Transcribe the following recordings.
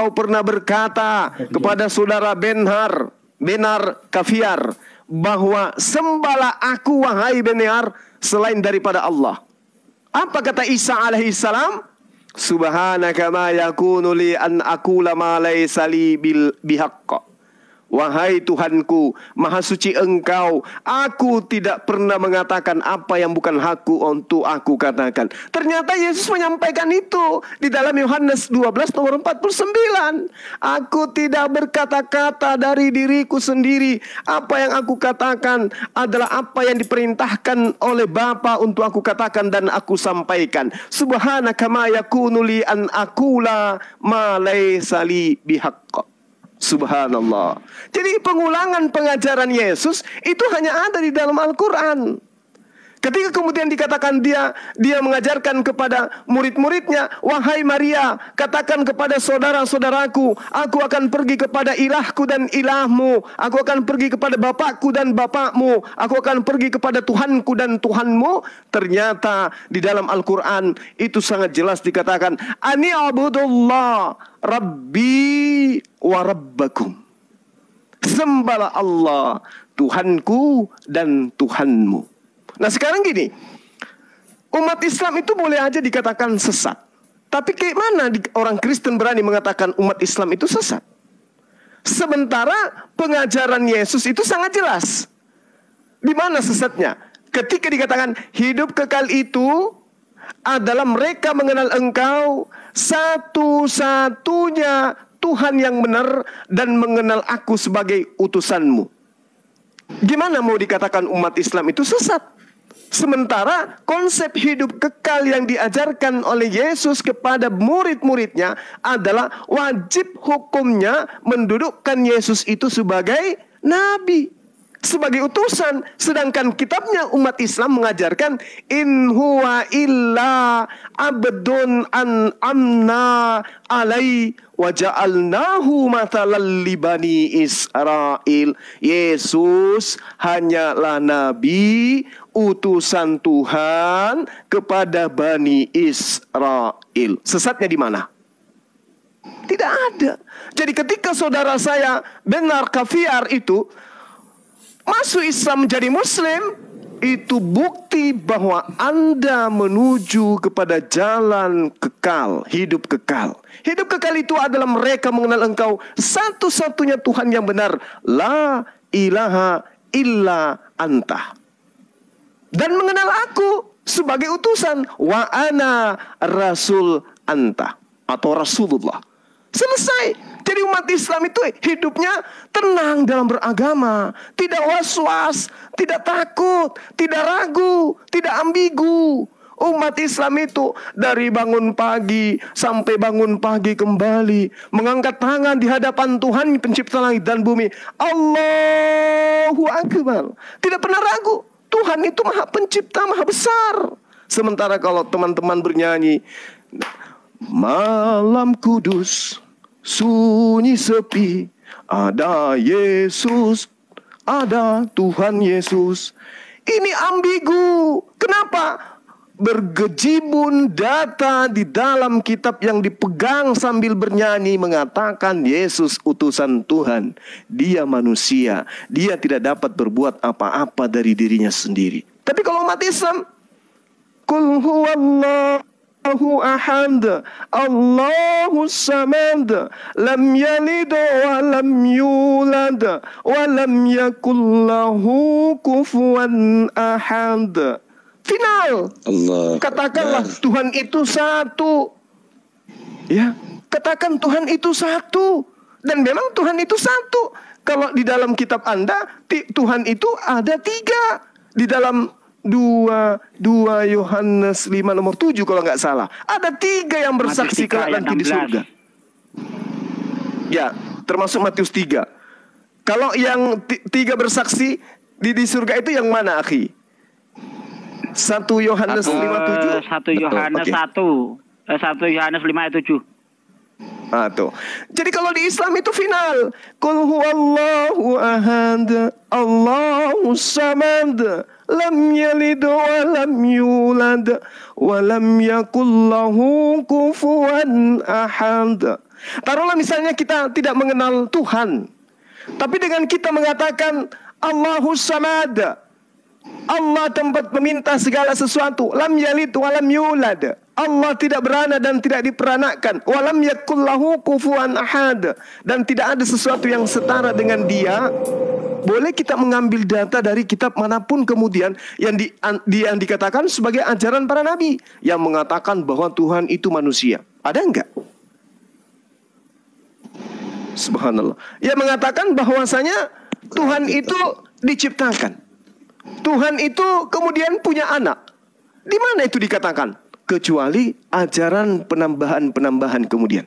engkau pernah berkata kepada saudara Benar Kafiar bahwa sembahlah aku wahai Benar selain daripada Allah. Apa kata Isa alaihissalam? Subhanaka ma yakunu li an aqula ma laysa li bihaqq. Wahai Tuhanku, Maha Suci Engkau, aku tidak pernah mengatakan apa yang bukan hakku untuk aku katakan. Ternyata Yesus menyampaikan itu di dalam Yohanes 12 nomor 49. Aku tidak berkata-kata dari diriku sendiri. Apa yang aku katakan adalah apa yang diperintahkan oleh Bapa untuk aku katakan dan aku sampaikan. Subhanaka ma yakunu li an aqula ma laysa li bihaqq. Subhanallah. Jadi pengulangan pengajaran Yesus itu hanya ada di dalam Al-Quran. Ketika kemudian dikatakan dia mengajarkan kepada murid-muridnya, wahai Maria, katakan kepada saudara-saudaraku, aku akan pergi kepada ilahku dan ilahmu, aku akan pergi kepada bapakku dan bapakmu, aku akan pergi kepada Tuhanku dan Tuhanmu. Ternyata di dalam Al-Quran itu sangat jelas dikatakan, Ani abudullah Rabbi wa Rabbakum. Sembahlah Allah, Tuhanku dan Tuhanmu. Nah sekarang gini, umat Islam itu boleh aja dikatakan sesat. Tapi kayak mana orang Kristen berani mengatakan umat Islam itu sesat? Sementara pengajaran Yesus itu sangat jelas. Di mana sesatnya? Ketika dikatakan hidup kekal itu adalah mereka mengenal Engkau satu-satunya Tuhan yang benar dan mengenal aku sebagai utusanmu. Gimana mau dikatakan umat Islam itu sesat? Sementara konsep hidup kekal yang diajarkan oleh Yesus kepada murid-muridnya adalah wajib hukumnya mendudukkan Yesus itu sebagai nabi, sebagai utusan. Sedangkan kitabnya umat Islam mengajarkan in huwa illa abdun an amna alai wa ja'alnahu mathalan li bani Israel. Yesus hanyalah nabi, utusan Tuhan kepada Bani Israel. Sesatnya di mana? Tidak ada. Jadi ketika saudara saya Benar Kafiar itu masuk Islam menjadi Muslim, itu bukti bahwa Anda menuju kepada jalan kekal, hidup kekal. Hidup kekal itu adalah mereka mengenal Engkau satu-satunya Tuhan yang benar, la ilaha illa anta, dan mengenal aku sebagai utusan, wa ana rasul anta, atau Rasulullah. Selesai. Jadi umat Islam itu hidupnya tenang dalam beragama, tidak was-was, tidak takut, tidak ragu, tidak ambigu. Umat Islam itu dari bangun pagi sampai bangun pagi kembali mengangkat tangan di hadapan Tuhan pencipta langit dan bumi. Allahu Akbar. Tidak pernah ragu. Tuhan itu maha pencipta, maha besar. Sementara kalau teman-teman bernyanyi, malam kudus, sunyi sepi, ada Yesus, ada Tuhan Yesus. Ini ambigu. Kenapa? Bergejibun data di dalam kitab yang dipegang sambil bernyanyi mengatakan Yesus utusan Tuhan. Dia manusia. Dia tidak dapat berbuat apa-apa dari dirinya sendiri. Tapi kalau umat Islam, Qul huwallahu ahad, Allahus samad, lam yalid wa lam yulad, wa lam yakul lahu kufuwan ahad. Final. Allah. Katakanlah Tuhan itu satu. Ya, katakan Tuhan itu satu. Dan memang Tuhan itu satu. Kalau di dalam kitab Anda, Tuhan itu ada 3. Di dalam 2 Yohanes 5 nomor 7 kalau nggak salah. Ada 3 yang bersaksi kelak nanti di surga. Ya, termasuk Matius 3. Kalau yang 3 bersaksi di surga itu yang mana, akhi? 1 Yohanes 5:7. 1 Yohanes 1 Yohanes 5 ayat 7. Ah, tuh. Jadi kalau di Islam itu final. Qul huwallahu ahad, Allahus samad, lam yalid wa lam yulad, wa lam yakul lahu kufuwan ahad. Taruhlah misalnya kita tidak mengenal Tuhan, tapi dengan kita mengatakan Allahus Samad, Allah tempat meminta segala sesuatu, lam yalid walam yulad, Allah tidak beranak dan tidak diperanakan, walam yakul lahu kufuwan ahad, dan tidak ada sesuatu yang setara dengan Dia. Boleh kita mengambil data dari kitab manapun kemudian yang dikatakan sebagai ajaran para nabi yang mengatakan bahwa Tuhan itu manusia. Ada enggak? Subhanallah. Yang mengatakan bahwasanya Tuhan itu diciptakan. Tuhan itu kemudian punya anak. Di mana itu dikatakan? Kecuali ajaran penambahan-penambahan kemudian.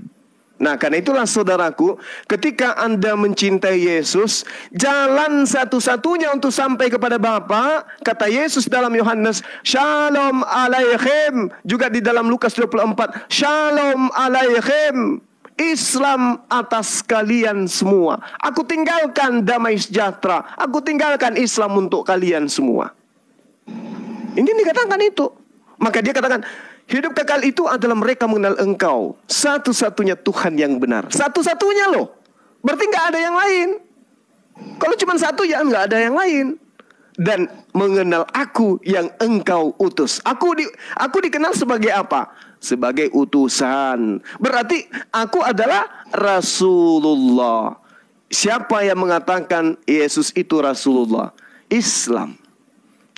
Nah, karena itulah saudaraku, ketika Anda mencintai Yesus, jalan satu-satunya untuk sampai kepada Bapa, kata Yesus dalam Yohanes, Shalom Aleichem. Juga di dalam Lukas 24, Shalom Aleichem. Islam atas kalian semua. Aku tinggalkan damai sejahtera. Aku tinggalkan Islam untuk kalian semua. Ini dikatakan itu. Maka dia katakan, hidup kekal itu adalah mereka mengenal Engkau, satu-satunya Tuhan yang benar. Satu-satunya loh. Berarti nggak ada yang lain. Kalau cuma satu ya nggak ada yang lain. Dan mengenal Aku yang Engkau utus. Aku dikenal sebagai apa? Sebagai utusan. Berarti aku adalah Rasulullah. Siapa yang mengatakan Yesus itu Rasulullah? Islam.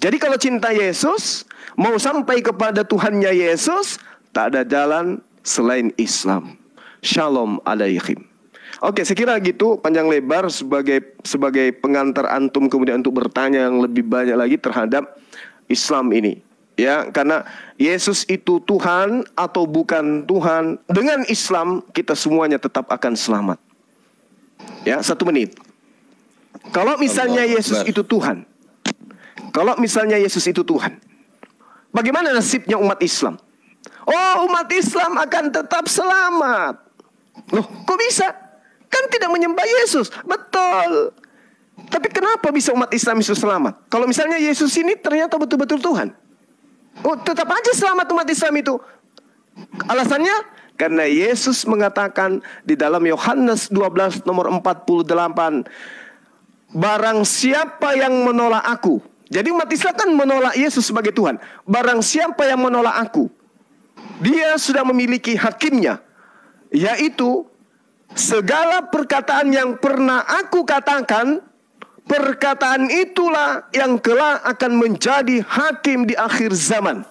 Jadi kalau cinta Yesus, mau sampai kepada Tuhannya Yesus, tak ada jalan selain Islam. Shalom Aleichem. Oke, saya kira gitu panjang lebar sebagai pengantar antum kemudian untuk bertanya yang lebih banyak lagi terhadap Islam ini. Ya, karena Yesus itu Tuhan atau bukan Tuhan, dengan Islam kita semuanya tetap akan selamat. Ya, 1 menit. Kalau misalnya Yesus itu Tuhan, bagaimana nasibnya umat Islam? Oh, umat Islam akan tetap selamat. Loh, kok bisa? Kan tidak menyembah Yesus. Betul. Tapi kenapa bisa umat Islam itu selamat? Kalau misalnya Yesus ini ternyata betul-betul Tuhan. Oh, tetap aja selamat umat Islam itu. Alasannya? Karena Yesus mengatakan di dalam Yohanes 12 nomor 48, barang siapa yang menolak Aku. Jadi umat Islam kan menolak Yesus sebagai Tuhan. Barang siapa yang menolak Aku, dia sudah memiliki hakimnya, yaitu segala perkataan yang pernah Aku katakan, perkataan itulah yang kelak akan menjadi hakim di akhir zaman.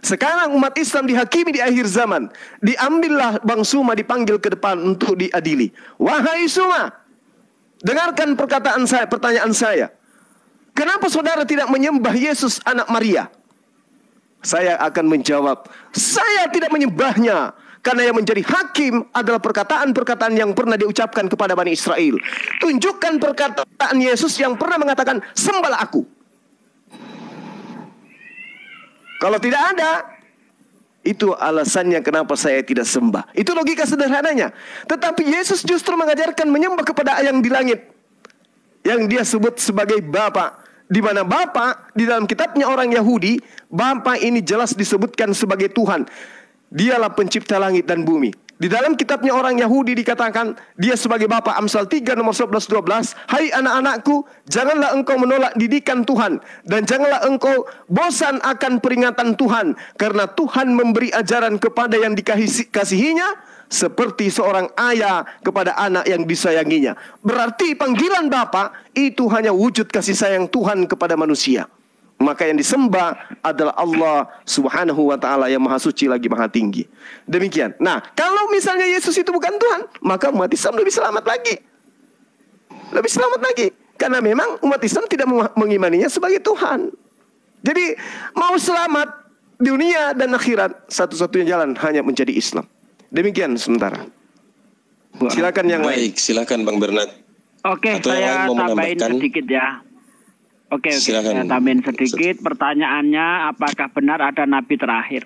Sekarang umat Islam dihakimi di akhir zaman. Diambillah Bang Suma dipanggil ke depan untuk diadili. Wahai Suma, dengarkan perkataan saya, pertanyaan saya. Kenapa saudara tidak menyembah Yesus anak Maria? Saya akan menjawab, saya tidak menyembahnya. Karena yang menjadi hakim adalah perkataan-perkataan yang pernah diucapkan kepada Bani Israel. Tunjukkan perkataan Yesus yang pernah mengatakan, sembahlah Aku. Kalau tidak ada, itu alasannya kenapa saya tidak sembah. Itu logika sederhananya. Tetapi Yesus justru mengajarkan menyembah kepada yang di langit, yang dia sebut sebagai Bapa. Di mana Bapa, di dalam kitabnya orang Yahudi, Bapa ini jelas disebutkan sebagai Tuhan. Dialah pencipta langit dan bumi. Di dalam kitabnya orang Yahudi dikatakan dia sebagai Bapa. Amsal 3 nomor 11-12. Hai anak-anakku, janganlah engkau menolak didikan Tuhan, dan janganlah engkau bosan akan peringatan Tuhan, karena Tuhan memberi ajaran kepada yang dikasihinya seperti seorang ayah kepada anak yang disayanginya. Berarti panggilan Bapa itu hanya wujud kasih sayang Tuhan kepada manusia. Maka yang disembah adalah Allah Subhanahu wa ta'ala yang maha suci lagi maha tinggi. Demikian. Nah, kalau misalnya Yesus itu bukan Tuhan, maka umat Islam lebih selamat lagi. Lebih selamat lagi. Karena memang umat Islam tidak mengimaninya sebagai Tuhan. Jadi mau selamat di dunia dan akhirat, satu-satunya jalan hanya menjadi Islam. Demikian sementara. Silakan yang lain. Baik, silakan Bang Bernard. Oke, saya tambahin sedikit ya. Oke, saya tambahin sedikit. Pertanyaannya, apakah benar ada nabi terakhir?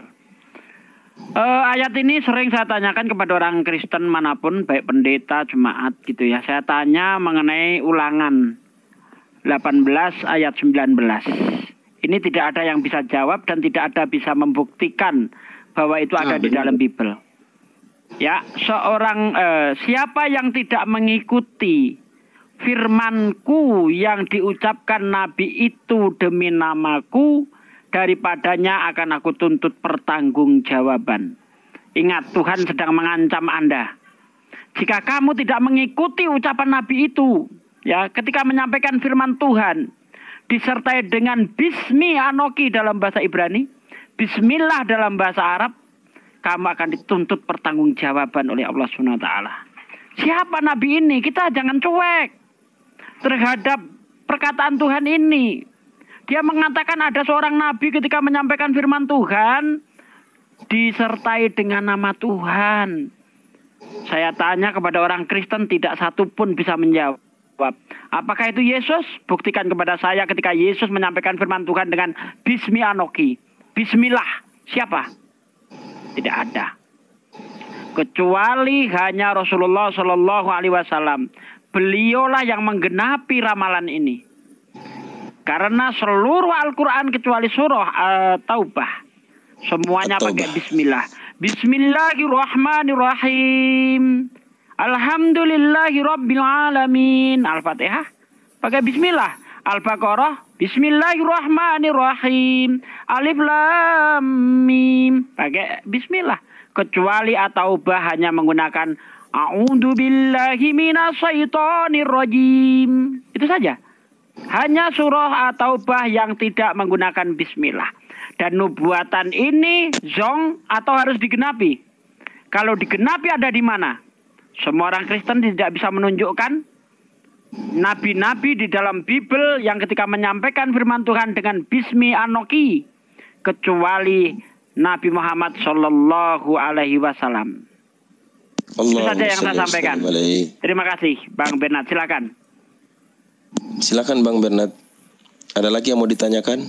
Ayat ini sering saya tanyakan kepada orang Kristen manapun, baik pendeta, jemaat gitu ya. Saya tanya mengenai Ulangan 18 ayat 19. Ini tidak ada yang bisa jawab dan tidak ada bisa membuktikan bahwa itu ada di dalam Bible. Ya, siapa yang tidak mengikuti firmanku yang diucapkan Nabi itu demi namaku, daripadanya akan aku tuntut pertanggungjawaban. Ingat, Tuhan sedang mengancam Anda. Jika kamu tidak mengikuti ucapan Nabi itu, ya, ketika menyampaikan firman Tuhan, disertai dengan Bismi Anoki dalam bahasa Ibrani, Bismillah dalam bahasa Arab, kamu akan dituntut pertanggungjawaban oleh Allah SWT. Siapa Nabi ini? Kita jangan cuek terhadap perkataan Tuhan ini. Dia mengatakan ada seorang Nabi ketika menyampaikan firman Tuhan disertai dengan nama Tuhan. Saya tanya kepada orang Kristen, tidak satu pun bisa menjawab. Apakah itu Yesus? Buktikan kepada saya ketika Yesus menyampaikan firman Tuhan dengan Bismi Anoki. Bismillah. Siapa? Tidak ada. Kecuali hanya Rasulullah Shallallahu Alaihi Wasallam. Beliaulah yang menggenapi ramalan ini. Karena seluruh Al-Quran kecuali surah Taubah, semuanya pakai Bismillah. Bismillahirrahmanirrahim. Alhamdulillahirabbil alamin. Al-Fatihah pakai Bismillah. Al-Baqarah Bismillahirrahmanirrahim. Alif Lam Mim pakai Bismillah. Kecuali At-Taubah hanya menggunakan A'udzubillahi minasyaitonirrajim. Itu saja. Hanya surah At-Taubah yang tidak menggunakan Bismillah. Dan nubuatan ini zong atau harus digenapi? Kalau digenapi ada di mana? Semua orang Kristen tidak bisa menunjukkan nabi-nabi di dalam Bible yang ketika menyampaikan firman Tuhan dengan Bismi Anoki, kecuali Nabi Muhammad Shallallahu Alaihi Wasallam. Itu saja yang saya sampaikan. Terima kasih, Bang Bernard. Silakan. Silakan Bang Bernard. Ada lagi yang mau ditanyakan?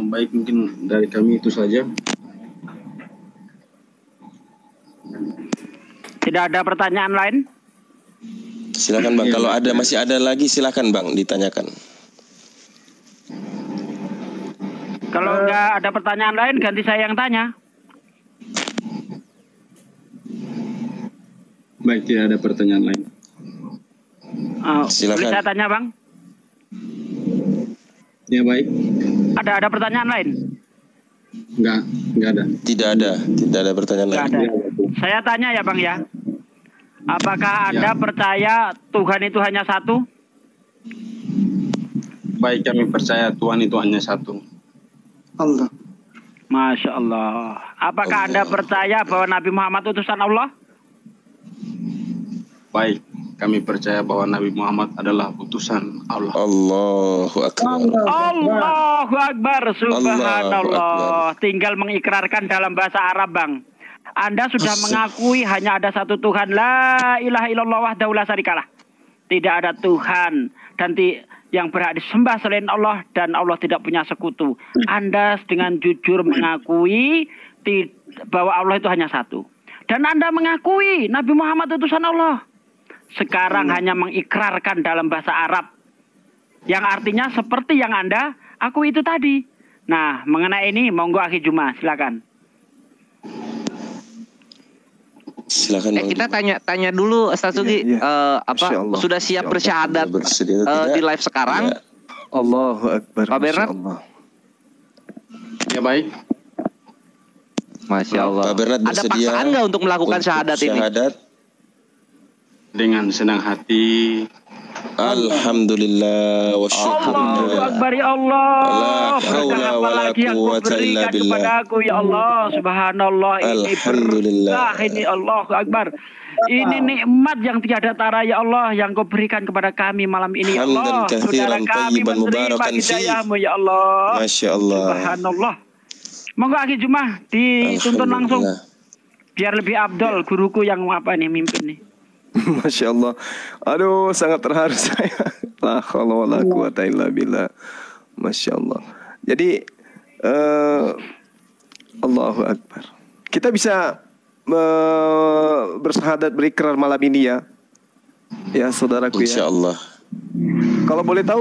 Baik, mungkin dari kami itu saja. Tidak ada pertanyaan lain? Silakan Bang. Kalau ada masih ada lagi silakan Bang ditanyakan. Kalau nggak ada pertanyaan lain, ganti saya yang tanya. Baik, tidak ada pertanyaan lain. Silakan. Boleh saya tanya, Bang? Ya, baik. Ada pertanyaan lain? Enggak ada. Tidak ada pertanyaan lain. Ada. Saya tanya ya, Bang ya. Apakah Anda percaya Tuhan itu hanya satu? Baik, kami percaya Tuhan itu hanya satu. Allah. Masya Allah. Apakah Anda percaya bahwa Nabi Muhammad utusan Allah? Baik, kami percaya bahwa Nabi Muhammad adalah utusan Allah. Allahu Akbar. Allahu Akbar. Subhanallah. Allahu Akbar. Tinggal mengikrarkan dalam bahasa Arab, Bang. Anda sudah mengakui hanya ada satu Tuhan. La ilaha illallah wahdahu la syarikalah. Tidak ada Tuhan dan yang berhak disembah selain Allah, dan Allah tidak punya sekutu. Anda dengan jujur mengakui bahwa Allah itu hanya satu. Dan Anda mengakui Nabi Muhammad utusan Allah. Sekarang hanya mengikrarkan dalam bahasa Arab, yang artinya seperti yang Anda akui itu tadi. Nah, mengenai ini monggo Akhi Juma, silakan. Silakan. Kita tanya dulu Ustaz Sugi, sudah siap bersyahadat di live sekarang? Ya. Allahu Akbar. Pak Bernard? Ya, baik. Masya Allah. Pak Bernard ada paksaan nggak untuk melakukan syahadat ini? Dengan senang hati. Alhamdulillah wa Allahu Akbar ya Allah. La haula wa la quwwata illa billah. Kepadaku ya Allah, subhanallah, ini Alhamdulillah. Ini Allahu Akbar. Ini nikmat yang tiada tara ya Allah yang Kau berikan kepada kami malam ini ya Allah. Saudara kami menerima hidayah-Mu ya Allah. Masya Allah. Subhanallah. Monggo Akhi Jumah dituntun langsung. Biar lebih abdol guruku yang mimpin nih. Masya Allah. Aduh, sangat terharu saya. La haula wa la quwata illa billah. Masya Allah. Jadi Allahu Akbar. Kita bisa bersyahadat, berikrar malam ini ya. Ya saudaraku ya. Insya Allah. Kalau boleh tahu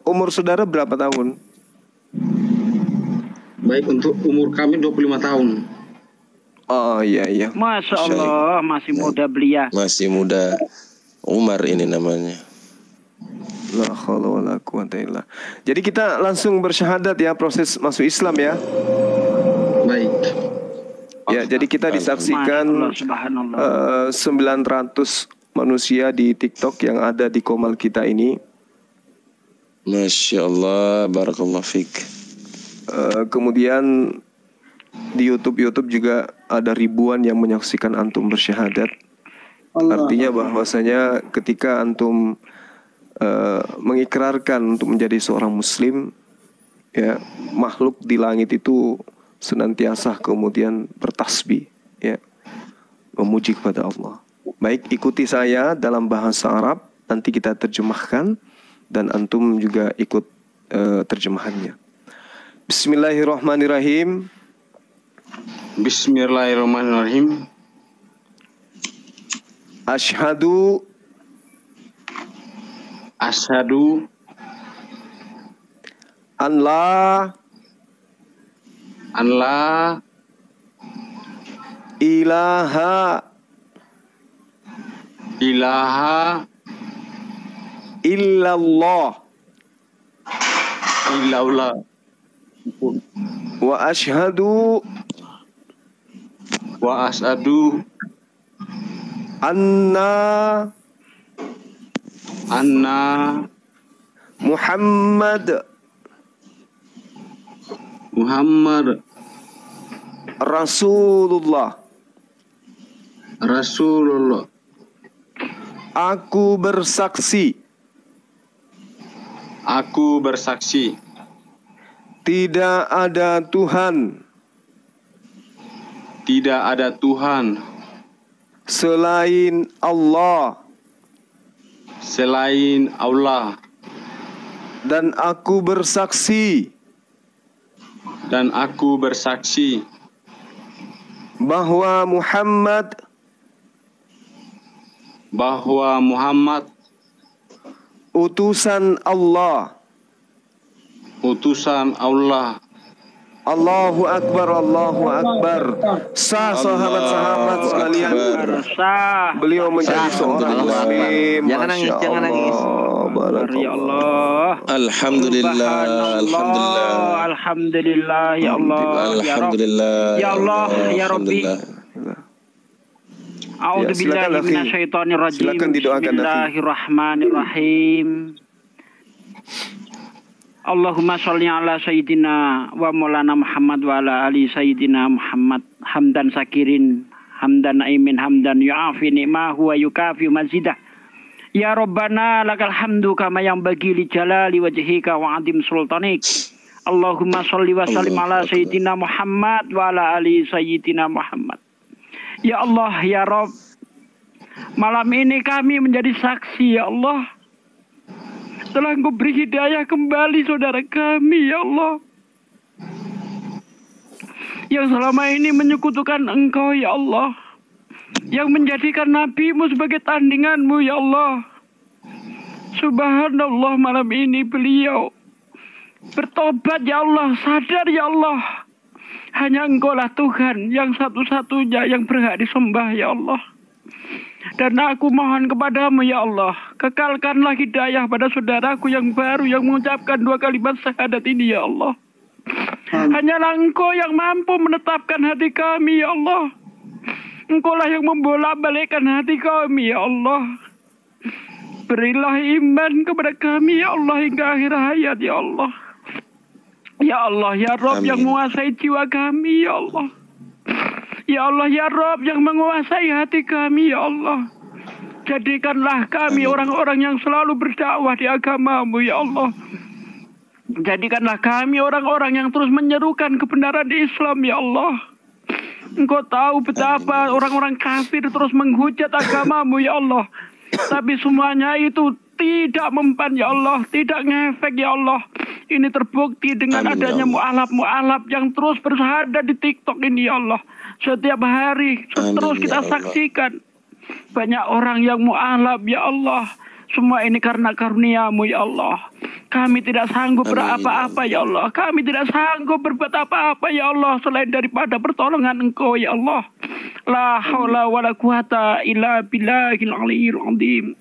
umur saudara berapa tahun? Baik, untuk umur kami 25 tahun. Oh iya. Masya Allah, masih muda belia. Masih muda. Umar ini namanya. La haula wala quwata illa. Jadi kita langsung bersyahadat ya, proses masuk Islam ya. Baik. Ya, jadi kita disaksikan 900 manusia di TikTok yang ada di Qomal kita ini. Masya Allah, barakallah fiq. Kemudian di YouTube juga ada ribuan yang menyaksikan antum bersyahadat. Artinya bahwasanya ketika antum mengikrarkan untuk menjadi seorang muslim, ya, makhluk di langit itu senantiasa kemudian bertasbih, ya, memuji kepada Allah. Baik, ikuti saya dalam bahasa Arab, nanti kita terjemahkan dan antum juga ikut terjemahannya. Bismillahirrahmanirrahim. Bismillahirrahmanirrahim. Asyhadu an la ilaha illallah wa asyhadu anna Muhammad Rasulullah. Aku bersaksi tidak ada Tuhan selain Allah. Dan aku bersaksi bahwa Muhammad utusan Allah. Allahu Akbar, Allahu Akbar. Sah sahabat-sahabat sekalian. Beliau menjadi seorang muslim. Jangan nangis, jangan nangis. Ya Allah. Alhamdulillah. Alhamdulillah ya Allah. Alhamdulillah. Ya Allah, ya Rabbi. A'udzubillahi minasyaitonirrajim. Silakan didoakan. Bismillahirrahmanirrahim. Allahumma sholli ala sayyidina wa maulana Muhammad wa ala ali sayyidina Muhammad hamdan sakirin hamdan naimin hamdan yu'afi ni'mahu wa yukafi mazidah. Ya Rabbana lakal hamdu kama yang bagi li jalali wajhika wa adim sultanik. Allahumma sholli wa sallim ala sayyidina Muhammad wa ala ali sayyidina Muhammad. Ya Allah, ya Rabb, malam ini kami menjadi saksi, ya Allah. Telah Engkau beri hidayah kembali saudara kami, ya Allah, yang selama ini menyekutukan Engkau, ya Allah, yang menjadikan Nabi-Mu sebagai tandingan-Mu, ya Allah. Subhanallah, malam ini beliau bertobat, ya Allah, sadar, ya Allah, hanya Engkau lah Tuhan yang satu-satunya yang berhak disembah, ya Allah. Dan aku mohon kepadamu, ya Allah, kekalkanlah hidayah pada saudaraku yang baru yang mengucapkan 2 kalimat syahadat ini, ya Allah. Hanyalah Engkau yang mampu menetapkan hati kami, ya Allah. Engkau lah yang membolak-balikkan hati kami, ya Allah. Berilah iman kepada kami, ya Allah, hingga akhir hayat, ya Allah. Ya Allah, ya Rabb, yang menguasai jiwa kami, ya Allah. Ya Allah, ya Rabb, yang menguasai hati kami, ya Allah. Jadikanlah kami orang-orang yang selalu berdakwah di agama-Mu, ya Allah. Jadikanlah kami orang-orang yang terus menyerukan kebenaran di Islam, ya Allah. Engkau tahu betapa orang-orang kafir terus menghujat agama-Mu, ya Allah. Tapi semuanya itu tidak mempan, ya Allah, tidak ngefek, ya Allah. Ini terbukti dengan adanya mu'alaf yang terus bersyahadat di TikTok ini, ya Allah. Setiap hari terus kita saksikan banyak orang yang mu'alaf, ya Allah. Semua ini karena karunia-Mu, ya Allah. Kami tidak sanggup berapa-apa ya Allah. Kami tidak sanggup berbuat apa-apa ya Allah selain daripada pertolongan Engkau ya Allah. La haula wala quwata illa billahil aliyyil azim.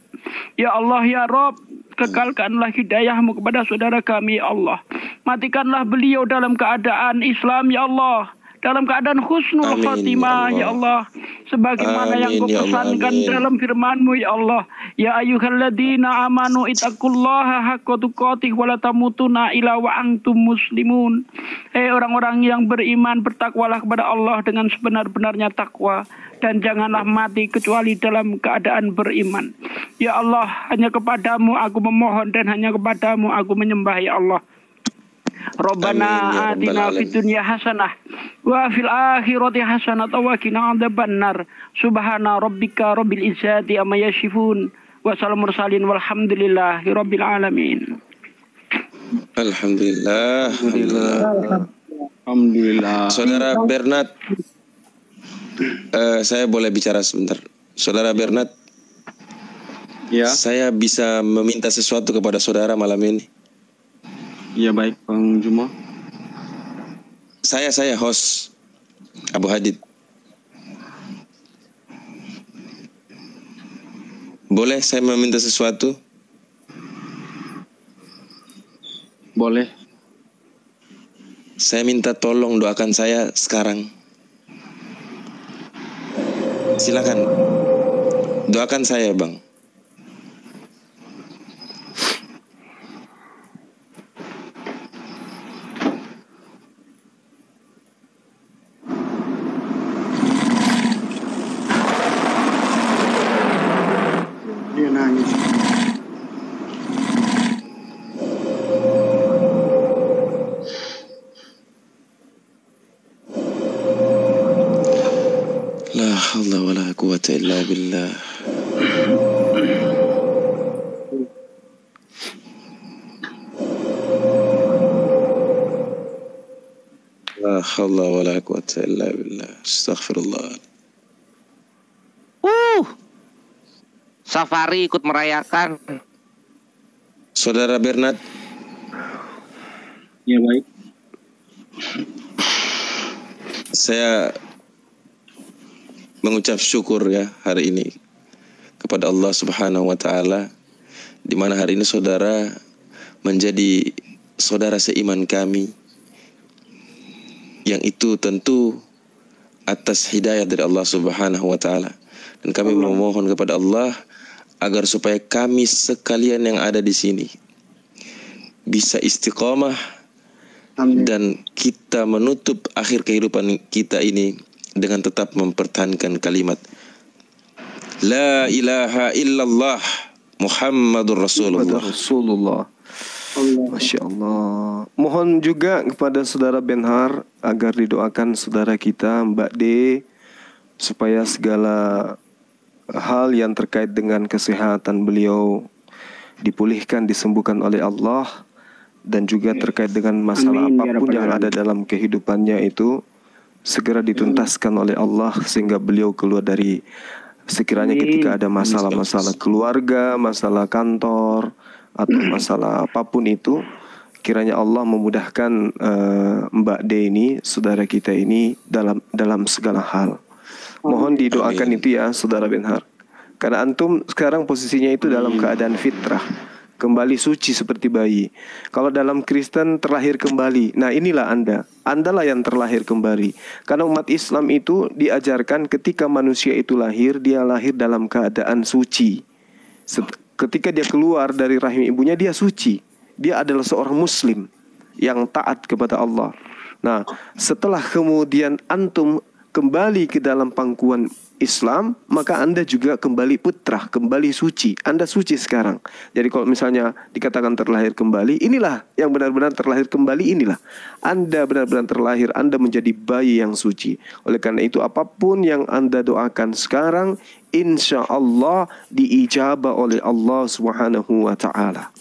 Ya Allah ya Rabb, kekalkanlah hidayahmu kepada saudara kami ya Allah. Matikanlah beliau dalam keadaan Islam ya Allah, dalam keadaan husnul khatimah ya Allah, sebagaimana yang Kau pesankan dalam firman-Mu ya Allah. Ya ayyuhalladzina amanu ittaqullaha haqqa tuqatih wa la tamutunna illa wa antum muslimun. Hei orang-orang yang beriman, bertakwalah kepada Allah dengan sebenar-benarnya takwa, dan janganlah mati kecuali dalam keadaan beriman. Ya Allah, hanya kepadamu aku memohon dan hanya kepadamu aku menyembah ya Allah. Rabbana atina fid dunya hasanah wa fil akhirati hasanah wa qina adzabannar. Subhana rabbika rabbil izzati amma yasifun wa salamun mursalin walhamdulillahi rabbil alamin. Alhamdulillah. Saudara Bernard, saya boleh bicara sebentar. Saudara Bernard, ya. Saya bisa meminta sesuatu kepada saudara malam ini. Iya baik Bang Juma. Saya host Abu Hadid. Boleh saya meminta sesuatu? Boleh. Saya minta tolong doakan saya sekarang. Silakan. Doakan saya, Bang. La haula wala quwwata illa billah. La haula wala quwwata illa billah. Astaghfirullah. Safari ikut merayakan. Saudara Bernard. Ya baik. Saya mengucap syukur ya hari ini kepada Allah Subhanahu wa taala, di mana hari ini saudara menjadi saudara seiman kami, yang itu tentu atas hidayah dari Allah Subhanahu wa taala. Dan kami memohon kepada Allah agar supaya kami sekalian yang ada di sini bisa istiqomah dan kita menutup akhir kehidupan kita ini dengan tetap mempertahankan kalimat La ilaha illallah Muhammadur Rasulullah. Masya Allah. Mohon juga kepada saudara Benhar agar didoakan saudara kita Mbak D, supaya segala hal yang terkait dengan kesehatan beliau dipulihkan, disembuhkan oleh Allah, dan juga terkait dengan masalah apapun yang ada dalam kehidupannya itu segera dituntaskan oleh Allah, sehingga beliau keluar dari, sekiranya ketika ada masalah-masalah keluarga, masalah kantor, atau masalah apapun itu, kiranya Allah memudahkan Mbak D ini, saudara kita ini, dalam segala hal. Mohon didoakan itu ya saudara Benhar, karena antum sekarang posisinya itu dalam keadaan fitrah, kembali suci seperti bayi. Kalau dalam Kristen terlahir kembali. Nah inilah Andalah yang terlahir kembali. Karena umat Islam itu diajarkan ketika manusia itu lahir, dia lahir dalam keadaan suci. Ketika dia keluar dari rahim ibunya, dia suci. Dia adalah seorang muslim yang taat kepada Allah. Nah setelah kemudian antum kembali ke dalam pangkuan Islam, maka Anda juga kembali putrah, kembali suci. Anda suci sekarang. Jadi kalau misalnya dikatakan terlahir kembali, inilah yang benar-benar terlahir kembali, inilah Anda benar-benar terlahir, Anda menjadi bayi yang suci. Oleh karena itu apapun yang Anda doakan sekarang, insya Allah diijabah oleh Allah Subhanahu wa ta'ala.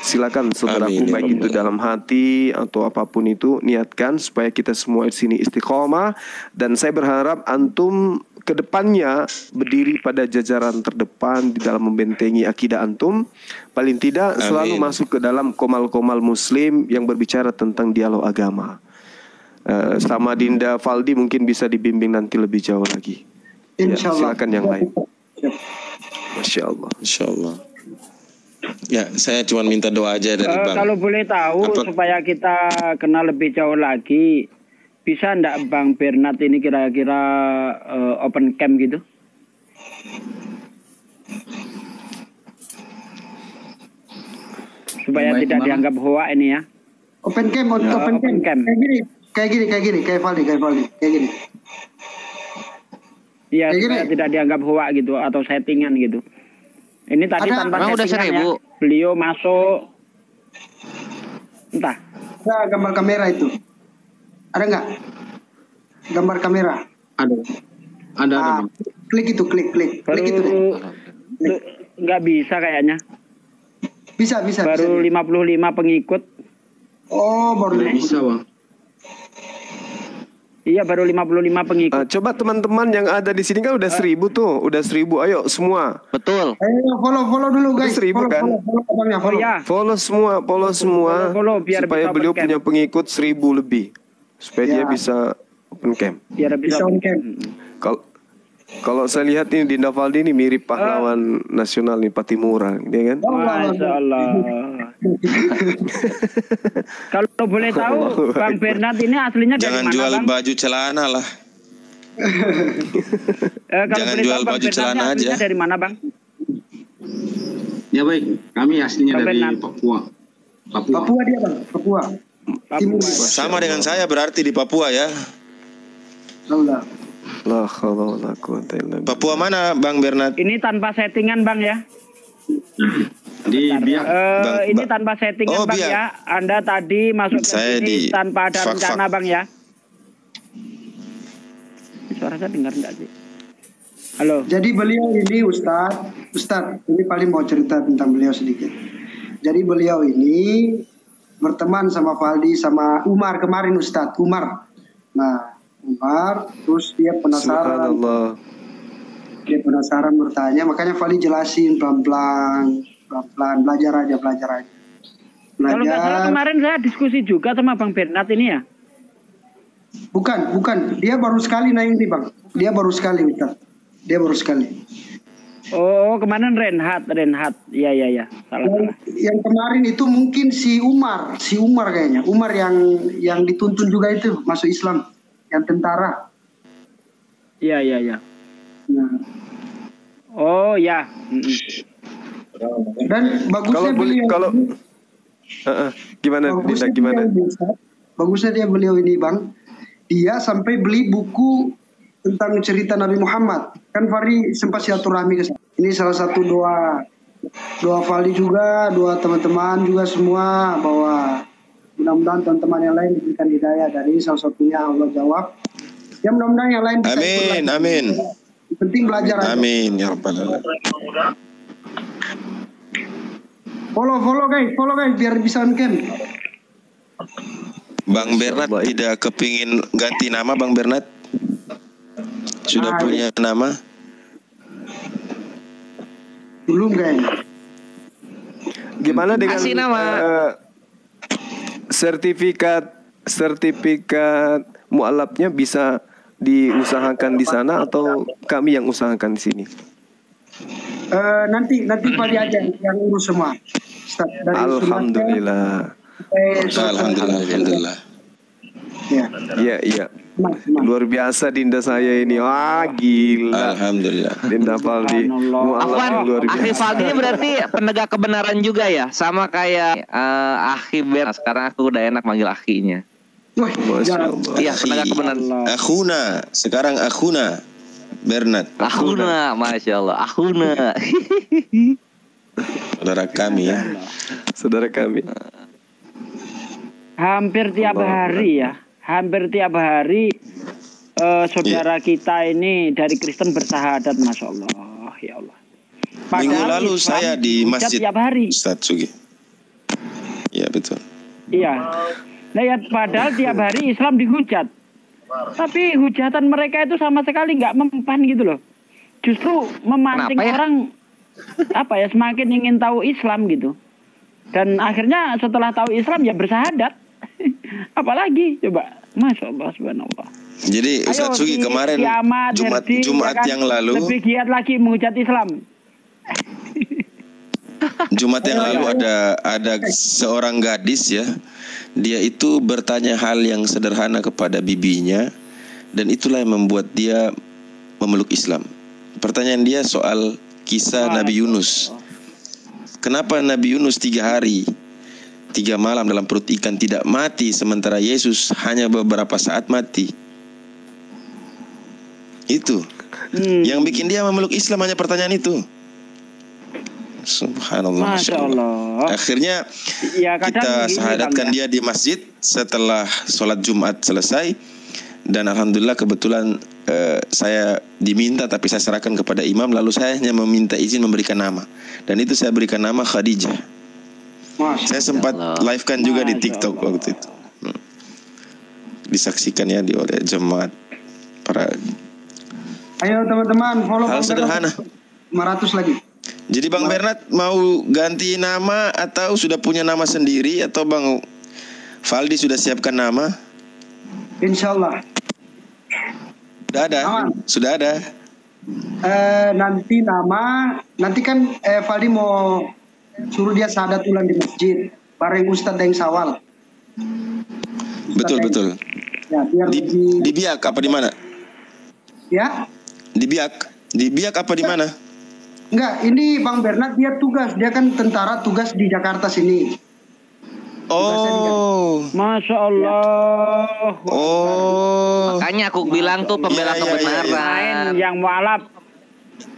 Silakan saudaraku, baik itu dalam hati atau apapun itu, niatkan supaya kita semua di sini istiqomah. Dan saya berharap antum kedepannya berdiri pada jajaran terdepan di dalam membentengi akidah antum, paling tidak selalu masuk ke dalam komal-komal muslim yang berbicara tentang dialog agama. Sama Dinda Faldi mungkin bisa dibimbing nanti lebih jauh lagi. Ya, silakan yang lain. Masya Allah. Insya Allah. Ya, saya cuma minta doa aja dari Bang. Kalau boleh tahu supaya kita kenal lebih jauh lagi, bisa enggak Bang Bernard ini kira-kira open camp gitu? Supaya tidak dianggap hoa ini ya. Open camp. Kayak gini, kayak Valdi, kayak gini. Iya, supaya tidak dianggap hoa gitu atau settingan gitu. Ini tadi tanpa settingan ya. Beliau masuk. Entah. Ada gambar kamera itu. Ada nggak? Gambar kamera. Ada. Klik itu, klik itu deh. Nggak bisa kayaknya. Bisa. Baru 55 pengikut. Oh, baru bisa, Bang. Iya, baru 55 pengikut. Coba teman-teman yang ada di sini kan udah 1000 tuh, udah 1000. Ayo semua. Betul. Ayo follow dulu guys. 1000 kan? Follow semua. Follow biar supaya beliau punya pengikut 1000 lebih, supaya dia bisa open camp. Biar bisa open camp. Kalau saya lihat ini Dinda Faldi ini mirip pahlawan nasional nih, Patimura, dia kan? Masya Allah. Kalau boleh tahu, Bang Bernard ini aslinya dari Jangan mana, jual Bang? baju celana lah. Jangan jual baju celana aja. Dari mana, Bang? Ya baik, kami aslinya Bang dari Bernard. Papua dia Bang, Papua. Timur. Sama dengan saya berarti di Papua ya. La haula wala quwata illa billah. Papua mana Bang Bernard? Ini tanpa settingan, Bang ya. Di Biak. Ini tanpa settingan, Bang Biak. ya. Anda tadi masuk ke Saya sini tanpa ada Fak-Fak. rencana, Bang ya. Suara saya dengar enggak sih? Halo. Jadi beliau ini Ustadz, ini paling mau cerita tentang beliau sedikit. Jadi beliau ini berteman sama Valdi, sama Umar kemarin Ustadz, Umar. Nah, Umar, terus dia penasaran. Subhanallah. Dia penasaran bertanya, makanya Valdi jelasin pelan-pelan, belajar aja. Kalau nggak salah kemarin saya diskusi juga sama Bang Bernard ini ya. Bukan. Dia baru sekali naik ini Bang. Dia baru sekali Ustaz. Oh, kemarin Renhat. Iya. Salah. Yang kemarin itu mungkin si Umar kayaknya. Umar yang dituntun juga itu masuk Islam, yang tentara. Iya. Nah. Oh ya. Dan bagusnya gimana? Bagusnya dia beliau ini Bang. Dia sampai beli buku tentang cerita Nabi Muhammad. Kan Fahri sempat silaturahmi ke sana. Ini salah satu doa Fahri juga, doa teman-teman juga semua, bahwa mudah-mudahan teman-teman yang lain diberikan hidayah, dari salah satunya Allah jawab. Ya mudah-mudahan yang lain bisa Amin. Penting belajar aja. Amin ya rabbal alamin. Follow guys biar bisa on cam. Bang Bernard tidak kepingin ganti nama Bang Bernard? Sudah punya nama? Belum guys. Gimana dengan Kasih nama. sertifikat mualafnya bisa diusahakan di sana atau kami yang usahakan di sini? Nanti Fahri aja yang urus semua. Alhamdulillah. Alhamdulillah. Iya. Luar biasa Dinda saya ini. Wah, gila. Alhamdulillah. Dinda Faldi. Afwan, Luar biasa. Akhi Faldi ini berarti penegak kebenaran juga ya? Sama kayak Akhi Bernard. Sekarang aku udah enak manggil akhinya. Masya Allah. Iya, penegak kebenaran. Akhuna. Sekarang Akhuna Bernard. Akhuna, Masya Allah. Akhuna. Saudara kami ya. Saudara kami. Hampir tiap hari saudara kita ini dari Kristen bersyahadat, Masya Allah, ya Allah. Minggu lalu Islam saya di masjid tiap hari. Ustaz Sugi. Iya betul. Iya. Nah ya, padahal tiap hari Islam dihujat. Tapi hujatan mereka itu sama sekali nggak mempan gitu loh. Justru memancing orang semakin ingin tahu Islam gitu. Dan akhirnya setelah tahu Islam ya bersahadat. Apalagi coba, Masya Allah, subhanallah. Jadi Ustaz Sugi kemarin Jumat yang lalu lebih giat lagi menghujat Islam. Jumat yang lalu ada seorang gadis ya. Dia itu bertanya hal yang sederhana kepada bibinya, dan itulah yang membuat dia memeluk Islam. Pertanyaan dia soal kisah Nabi Yunus. Kenapa Nabi Yunus 3 hari 3 malam dalam perut ikan tidak mati, sementara Yesus hanya beberapa saat mati? Itu yang bikin dia memeluk Islam, hanya pertanyaan itu. Subhanallah, Masya Allah. Akhirnya kita sahadatkan dia di masjid setelah sholat Jumat selesai. Dan alhamdulillah kebetulan saya diminta, tapi saya serahkan kepada imam. Lalu saya hanya meminta izin memberikan nama, dan itu saya berikan nama Khadijah. Saya sempat live kan juga di TikTok waktu itu. Disaksikan ya oleh jemaat para. Ayo teman-teman follow. Hal sederhana. 500 lagi. Jadi Bang Bernard mau ganti nama atau sudah punya nama sendiri, atau Bang Faldi sudah siapkan nama? Insyaallah. Sudah ada. Sudah ada. Nanti kan Faldi mau suruh dia syahadat ulang di masjid bareng Ustadz Daeng Sawal. Betul. Ya, biar di Biak apa di mana? Ya? Di Biak apa di mana? Enggak, ini Bang Bernard dia tugas, dia kan tentara tugas di Jakarta sini. Oh, Masya Allah. Oh, makanya aku bilang tuh pembela kebenaran. Yang mualaf.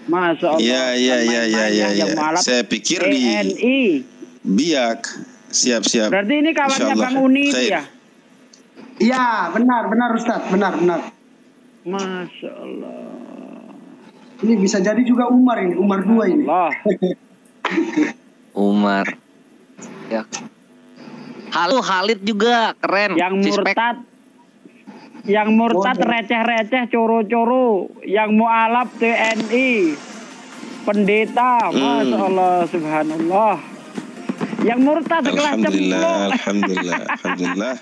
Masya Allah. Iya. Saya pikir di TNI. Biak. Siap. Berarti ini kawannya Bang Uni itu ya? Iya, benar Ustaz, benar. Masya Allah. Ini bisa jadi juga Umar 2 ini. Umar. Ya. Khalid juga keren. Yang murtad receh-receh, coro-coro. Yang mualaf TNI. Pendeta. Masya Allah, subhanallah. Yang murtad sekelas cemplung. Alhamdulillah.